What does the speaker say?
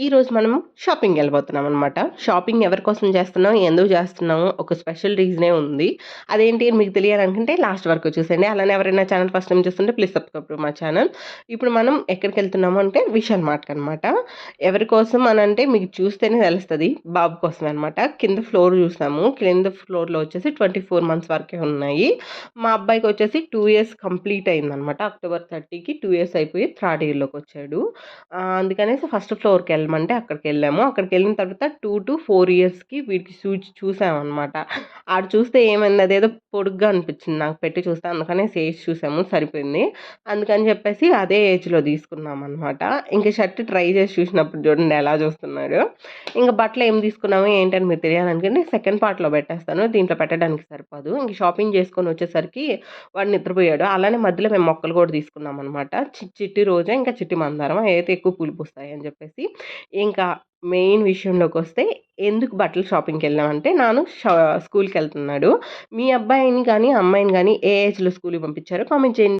ఈరోజు మనం షాపింగ్‌కెళ్ళిపోతున్నామనమాట. షాపింగ్ ఎవరి కోసం చేస్తున్నాం? ఎందుకు చేస్తున్నాము? ఒక స్పెషల్ రీజనే ఉంది. అదేంటి అని మీకు తెలియాలనుకుంటే లాస్ట్ వరకు చూసేయండి. అలానే ఎవరైనా ఛానల్ ఫస్ట్ టైమ్ చూస్తుంటే please subscribe to my channel. ఇప్పుడు మనం ఎక్కడికెళ్తున్నాము అంటే విశాల్ మార్ట్‌కనమాట. ఎవరి కోసం అనంటే మీకు చూస్తేనే తెలుస్తది. బాబు కోసమే అనమాట. కింద ఫ్లోర్ చూసాము. కింద ఫ్లోర్‌లో వచ్చేసి 24 మంత్స్ వరకే ఉన్నాయి. మా అబ్బాయికొచ్చేసి 2 ఇయర్స్ కంప్లీట్ అయిందనమాట. అక్టోబర్ 30కి 2 ఇయర్స్ అయిపోయి థర్డ్ ఇయర్‌లోకొచ్చాడు. అందుకనేసి ఫస్ట్ ఫ్లోర్‌కెళ్ళమంటే అక్కడికెళ్ళాము. అక్కడికెళ్ళిన తర్వాత 2-4 ఇయర్స్‌కి వీడికి చూసామనమాట. ఆడు చూస్తే ఏమైంది అదేదో పొడుగ్గా అనిపిచ్చింది నాకు పెట్టి చూస్తే. అందుకనేసి ఏజ్ చూసాము సరిపోయింది. అందుకని చెప్పేసి అదే ఏజ్‌లో తీసుకున్నామనమాట. ఇంక షర్ట్ ట్రై చేసి చూసినప్పుడు చూడండి ఎలా చూస్తున్నాడో. ఇంక బట్టలు ఏం తీసుకున్నాము ఏంటని మీరు తెలియాలనుకుంటే సెకండ్ పార్ట్‌లో పెట్టేస్తాను. దీంట్లో పెట్టడానికి సరిపోదు. ఇంక షాపింగ్ చేసుకొని వచ్చేసరికి వాడు నిద్రపోయాడు. అలానే మధ్యలో మేము మొక్కలు కూడా తీసుకున్నామనమాట. చిట్టి రోజా, ఇంకా చిట్టి మందారం అయితే ఎక్కువ పూలు పూస్తాయి అని చెప్పేసి. ఇంకా మెయిన్ విషయంలోకొస్తే ఎందుకు బట్టలు షాపింగ్‌కెళ్ళామంటే నాను స్కూల్‌కెళ్తున్నాడు. మీ అబ్బాయిని గానీ, అమ్మాయిని గానీ ఏ ఏజ్‌లో స్కూల్‌కి పంపించారో కామెంట్ చేయండి.